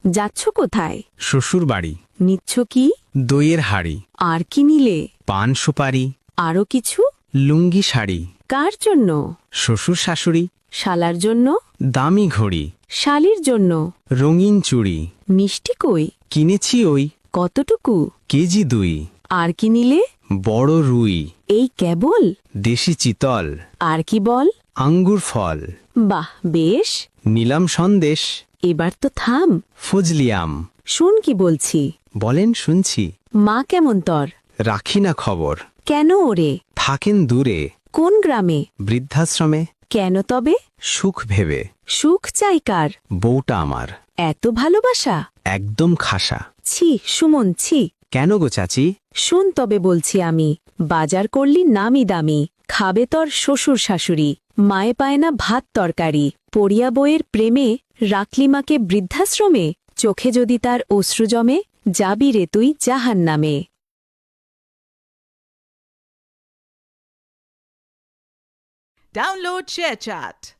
যাচ্ছ কোথায়? শ্বশুর বাড়ি। নিচ্ছ কি? দইয়ের হাড়ি। আর কি নিলে? পান সুপারি। আরো কিছু? লুঙ্গি শাড়ি। কার জন্য? শ্বশুর শাশুড়ি। শালার জন্য? দামি ঘড়ি। শালির জন্য? রঙিন চুড়ি। মিষ্টি কই? কিনেছি ওই কতটুকু? কেজি 2। আর কি নিলে? বড় রুই। এই কেবল? দেশি চিতল। আর কি বল? আঙ্গুর ফল। বাহ, বেশ। নিলাম সন্দেশ। এবার তো থাম। ফজলিয়াম। শুন কি বলছি। বলেন, শুনছি। মা কেমন তোর? রাখি না খবর। কেন ওরে? থাকেন দূরে। কোন গ্রামে? বৃদ্ধাশ্রমে। কেন তবে? সুখ ভেবে। সুখ চাই কার? বউটা আমার। এত ভালোবাসা? একদম খাসা। ছি সুমন, ছি। কেন গো চাচি? শুন তবে বলছি আমি, বাজার করলি নামি দামি, খাবে তোর শ্বশুর শাশুড়ি, মায়ে পায় না ভাত তরকারি, পড়িয়া বইয়ের প্রেমে রাখলি মাকে বৃদ্ধাশ্রমে, চোখে যদি তার অশ্রু জমে, যাবি রে তুই জাহান্নামে। Download ShareChat.